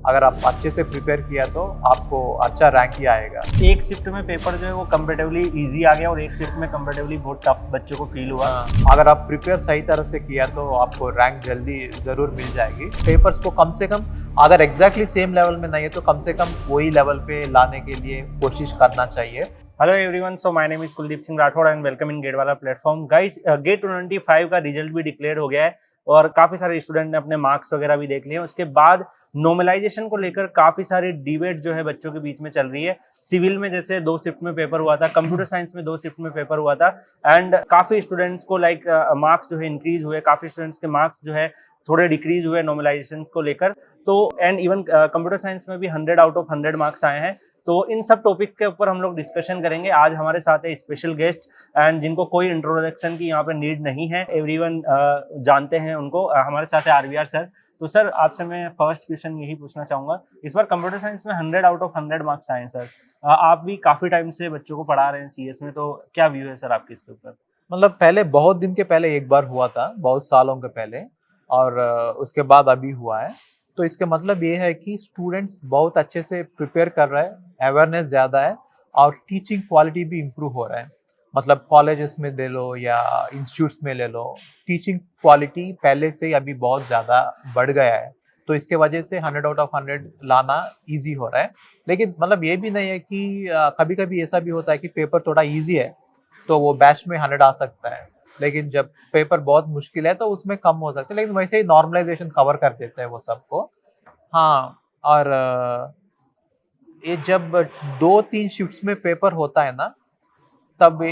अगर आप अच्छे से प्रिपेयर किया तो आपको अच्छा रैंक ही आएगा। एक शिफ्ट में पेपर जो है वो कंपेरेटिवली इजी आ गया और एक शिफ्ट में कंपेरेटिवली बहुत टफ बच्चों को फील हुआ। अगर आप प्रिपेयर सही तरह से किया तो आपको रैंक जल्दी ज़रूर मिल जाएगी। पेपर्स को कम से कम अगर एग्जैक्टली सेम लेवल में नहीं है तो कम से कम वही लेवल पे लाने के लिए कोशिश करना चाहिए। Hello everyone, so my name is Kuldeep Singh Rathore and welcome in GATE वाला प्लेटफॉर्म। गाइस, गेट 25 का रिजल्ट भी डिक्लेयर हो गया है और काफी सारे स्टूडेंट ने अपने मार्क्स वगैरह भी देख लिए। उसके बाद नॉर्मलाइजेशन को लेकर काफी सारी डिबेट जो है बच्चों के बीच में चल रही है। सिविल में जैसे 2 शिफ्ट में पेपर हुआ था, कंप्यूटर साइंस में 2 शिफ्ट में पेपर हुआ था एंड काफी स्टूडेंट्स को मार्क्स जो है इंक्रीज हुए, काफी स्टूडेंट्स के मार्क्स जो है थोड़े डिक्रीज हुए नॉर्मलाइजेशन को लेकर। तो एंड इवन कंप्यूटर साइंस में भी 100 आउट ऑफ 100 मार्क्स आए हैं। तो इन सब टॉपिक के ऊपर हम लोग डिस्कशन करेंगे। आज हमारे साथ है स्पेशल गेस्ट एंड जिनको कोई इंट्रोडक्शन की यहाँ पे नीड नहीं है, एवरीवन जानते हैं उनको। हमारे साथ है आरवीआर सर। तो सर, आपसे मैं फर्स्ट क्वेश्चन यही पूछना चाहूंगा, इस बार कंप्यूटर साइंस में 100 आउट ऑफ 100 मार्क्स आए हैं सर। आप भी काफी टाइम से बच्चों को पढ़ा रहे हैं सीएस में, तो क्या व्यू है सर आपके इसके ऊपर? मतलब पहले बहुत दिन के पहले एक बार हुआ था, बहुत सालों के पहले, और उसके बाद अभी हुआ है। तो इसके मतलब ये है कि स्टूडेंट्स बहुत अच्छे से प्रिपेयर कर रहे हैं, अवेयरनेस ज़्यादा है और टीचिंग क्वालिटी भी इम्प्रूव हो रहा है। मतलब कॉलेजेस में ले लो या इंस्टीट्यूट्स में ले लो, टीचिंग क्वालिटी पहले से ही अभी बहुत ज़्यादा बढ़ गया है। तो इसके वजह से 100 आउट ऑफ 100 लाना इजी हो रहा है। लेकिन मतलब ये भी नहीं है कि कभी कभी ऐसा भी होता है कि पेपर थोड़ा ईजी है तो वो बैच में 100 आ सकता है, लेकिन जब पेपर बहुत मुश्किल है तो उसमें कम हो सकता है। लेकिन वैसे ही नॉर्मलाइजेशन कवर कर देता है वो सबको। हाँ, और ये जब 2-3 शिफ्ट्स में पेपर होता है ना, तब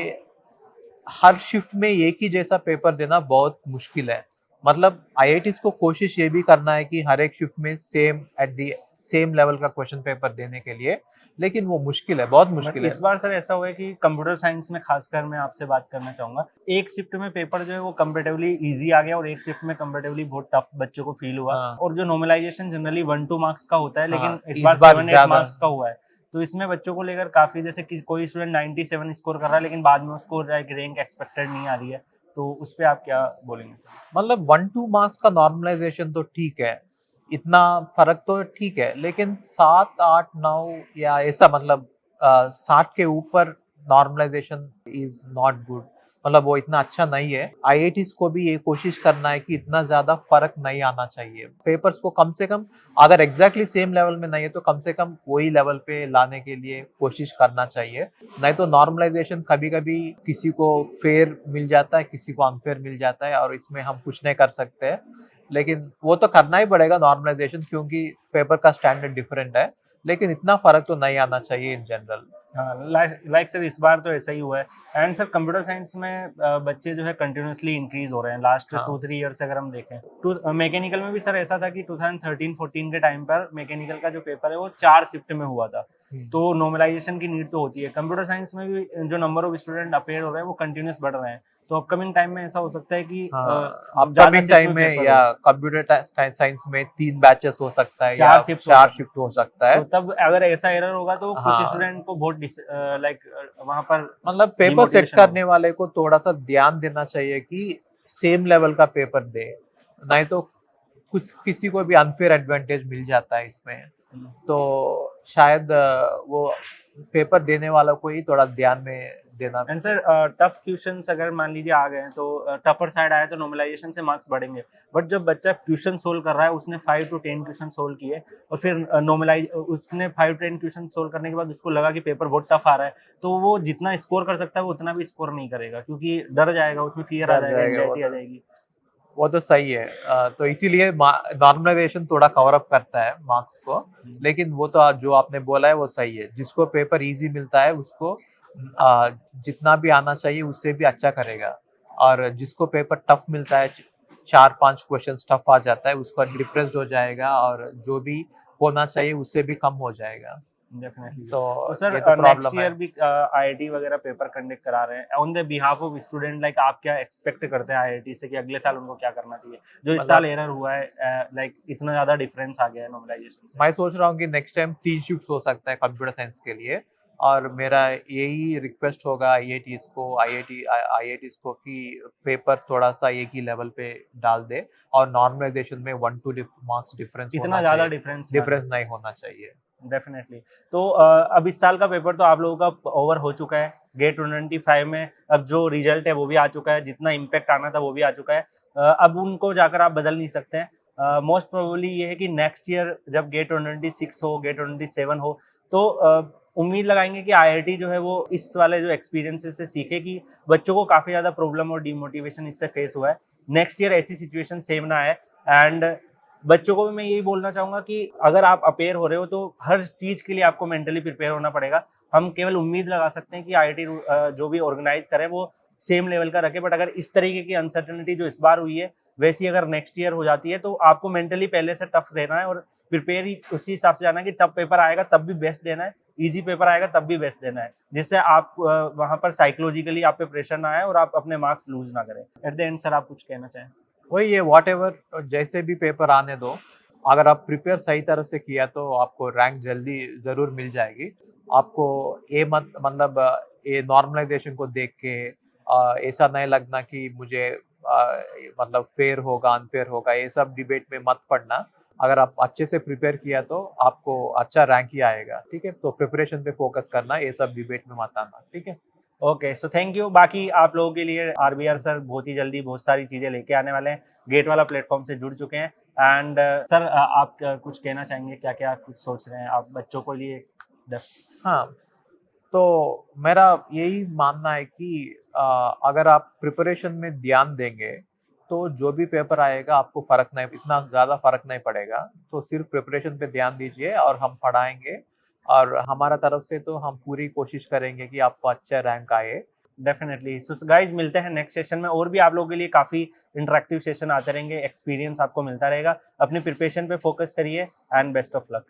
हर शिफ्ट में एक ही जैसा पेपर देना बहुत मुश्किल है। मतलब आईआईटीज को कोशिश ये भी करना है कि हर एक शिफ्ट में सेम लेवल का क्वेश्चन पेपर देने के लिए, लेकिन वो मुश्किल है, बहुत मुश्किल है। इस बार सर ऐसा हुआ है कि कंप्यूटर साइंस में खासकर मैं आपसे बात करना चाहूंगा, एक शिफ्ट में पेपर जो है वो कंपेरेटिवली इजी आ गया और एक शिफ्ट में कंपेरेटिवली बहुत टफ बच्चों को फील हुआ। हाँ। और जो नॉर्मलाइजेशन जनरली 1-2 मार्क्स का होता है, लेकिन हाँ, इस बार 7-8 ज्यादा। मार्क्स का हुआ है। तो इसमें बच्चों को लेकर काफी, जैसे कि कोई स्टूडेंट 97 स्कोर कर रहा है लेकिन बाद में उसको रैंक एक्सपेक्टेड नहीं आ रही है, तो उस पर आप क्या बोलेंगे सर? मतलब 1-2 मार्क्स का नॉर्मलाइजेशन तो ठीक है, इतना फर्क तो ठीक है, लेकिन 7-8-9 या ऐसा मतलब 60 के ऊपर नॉर्मलाइजेशन इज नॉट गुड। मतलब वो इतना अच्छा नहीं है। आईआईटीज को भी ये कोशिश करना है कि इतना ज्यादा फर्क नहीं आना चाहिए। पेपर्स को कम से कम अगर एग्जैक्टली सेम लेवल में नहीं है तो कम से कम वही लेवल पे लाने के लिए कोशिश करना चाहिए। नहीं तो नॉर्मलाइजेशन कभी कभी किसी को फेयर मिल जाता है, किसी को अनफेयर मिल जाता है, और इसमें हम कुछ नहीं कर सकते हैं। लेकिन वो तो करना ही पड़ेगा नॉर्मलाइजेशन, क्योंकि पेपर का स्टैंडर्ड डिफरेंट है। लेकिन इतना फर्क तो नहीं आना चाहिए इन जनरल। हाँ, लाइक सर, इस बार तो ऐसा ही हुआ है। एंड सर, कंप्यूटर साइंस में बच्चे जो है कंटिन्यूसली इंक्रीज हो रहे हैं लास्ट 2-3 ईयर से। अगर हम देखें मैकेनिकल में भी सर ऐसा था कि 2013-14 के टाइम पर मैकेनिकल का जो पेपर है वो 4 शिफ्ट में हुआ था। तो नॉर्मलाइजेशन की नीड तो होती है। कंप्यूटर साइंस में भी जो नंबर ऑफ स्टूडेंट अपेयर हो रहे हैं वो कंटिन्यूस बढ़ रहे हैं। तो अपकमिंग टाइम में ऐसा हो सकता है कि अपकमिंग टाइम में या कंप्यूटर साइंस में 3 बैचेस हो सकता है या 4 शिफ्ट हो सकता है। तो तब अगर ऐसा एरर होगा तो हाँ, कुछ स्टूडेंट को बहुत वहां पर मतलब पेपर सेट करने वाले को थोड़ा सा ध्यान देना चाहिए कि सेम लेवल का पेपर दे, नहीं तो कुछ किसी को भी अनफेयर एडवांटेज मिल जाता है इसमें। तो शायद वो पेपर देने वाला को ही थोड़ा ध्यान में देना। एंड सर, टफ क्वेश्चंस अगर मान लीजिए आ गए हैं तो टफर साइड आए तो नॉर्मलाइजेशन से मार्क्स बढ़ेंगे। बट जब बच्चा क्वेश्चन सोल्व कर रहा है, उसने 5 to 10 क्वेश्चन सोल्व किए और फिर उसने 5 to 10 क्वेश्चन सोल्व करने के बाद उसको लगा कि पेपर बहुत टफ आ रहा है, तो वो जितना स्कोर कर सकता है वो उतना भी स्कोर नहीं करेगा, क्योंकि डर जाएगा, उसमें फियर आ जाएगा, एंजाइटी आ जाएगी। वो तो सही है। तो इसीलिए नॉर्मलाइजेशन थोड़ा कवर अप करता है मार्क्स को। लेकिन वो तो जो आपने बोला है वो सही है। जिसको पेपर इजी मिलता है उसको जितना भी आना चाहिए उससे भी अच्छा करेगा, और जिसको पेपर टफ मिलता है, 4-5 क्वेश्चन टफ आ जाता है, उसको डिप्रेस्ड हो जाएगा और जो भी होना चाहिए उससे भी कम हो जाएगा। डेफिनेटली। तो सर, नेक्स्ट ईयर भी आईआईटी वगैरह पेपर कंडक्ट करा रहे हैं on the behalf of student. Like आप क्या एक्सपेक्ट करते हैं आईआईटी से कि अगले साल उनको क्या करना चाहिए, जो इस साल एरर हुआ है, लाइक इतना ज्यादा डिफरेंस आ गया है नॉर्मलाइजेशन से? मैं सोच रहा हूँ कि नेक्स्ट टाइम 3 शिफ्ट हो सकता है कंप्यूटर साइंस के लिए, और मेरा यही रिक्वेस्ट होगा आईआईटीज को कि पेपर थोड़ा सा एक ही लेवल पे डाल दे और नॉर्मलाइजेशन में 1-2 मार्क्स डिफरेंस इतना होना ज्यादा चाहिए, डिफरेंस नहीं होना चाहिए। डेफिनेटली। तो अब इस साल का पेपर तो आप लोगों का ओवर हो चुका है गेट 2025 में। अब जो रिजल्ट है वो भी आ चुका है, जितना इम्पैक्ट आना था वो भी आ चुका है। अब उनको जाकर आप बदल नहीं सकते हैं। मोस्ट प्रोबेबली ये है कि नेक्स्ट ईयर जब गेट 2026 हो, गेट 2027 हो, तो उम्मीद लगाएंगे कि आईआईटी जो है वो इस वाले जो एक्सपीरियंसेस से सीखे कि बच्चों को काफ़ी ज़्यादा प्रॉब्लम और डिमोटिवेशन इससे फेस हुआ है। नेक्स्ट ईयर ऐसी सिचुएशन सेम ना आए। एंड बच्चों को भी मैं यही बोलना चाहूँगा कि अगर आप अपेयर हो रहे हो तो हर चीज़ के लिए आपको मेंटली प्रिपेयर होना पड़ेगा। हम केवल उम्मीद लगा सकते हैं कि आईआईटी जो भी ऑर्गेनाइज करे वो सेम लेवल का रखे, बट अगर इस तरीके की अनसर्टेनिटी जो इस बार हुई है वैसी अगर नेक्स्ट ईयर हो जाती है तो आपको मेंटली पहले से टफ रहना है और प्रिपेयर ही उसी हिसाब से जाना है कि टफ पेपर आएगा तब भी बेस्ट देना है, ईजी पेपर आएगा तब भी बेस्ट देना है, जिससे आप वहाँ पर साइकोलॉजिकली आप पे प्रेशर ना आए और आप अपने मार्क्स लूज ना करें। एट द एंड सर आप कुछ कहना चाहें? वही ये व्हाटएवर जैसे भी पेपर आने दो, अगर आप प्रिपेयर सही तरह से किया तो आपको रैंक जल्दी ज़रूर मिल जाएगी। आपको ये मत मतलब ये नॉर्मलाइजेशन को देख के ऐसा नहीं लगना कि मुझे मतलब फेयर होगा, अनफेयर होगा, ये सब डिबेट में मत पड़ना। अगर आप अच्छे से प्रिपेयर किया तो आपको अच्छा रैंक ही आएगा, ठीक है? तो प्रिपरेशन पे फोकस करना, ये सब डिबेट में मत आना, ठीक है? Okay, so thank you. बाकी आप लोगों के लिए आरबीआर सर बहुत ही जल्दी बहुत सारी चीज़ें लेके आने वाले हैं। गेट वाला प्लेटफॉर्म से जुड़ चुके हैं। एंड सर आप कुछ कहना चाहेंगे, क्या क्या कुछ सोच रहे हैं आप बच्चों को लिए? हाँ, तो मेरा यही मानना है कि अगर आप प्रिपरेशन में ध्यान देंगे, तो जो भी पेपर आएगा आपको इतना ज़्यादा फ़र्क नहीं पड़ेगा। तो सिर्फ़ प्रिपरेशन पे ध्यान दीजिए और हम पढ़ाएँगे और हमारा तरफ से तो हम पूरी कोशिश करेंगे कि आपको अच्छा रैंक आए। डेफिनेटली। सो गाइस मिलते हैं नेक्स्ट सेशन में, और भी आप लोगों के लिए काफ़ी इंटरेक्टिव सेशन आते रहेंगे, एक्सपीरियंस आपको मिलता रहेगा। अपनी प्रिपरेशन पे फोकस करिए एंड बेस्ट ऑफ लक।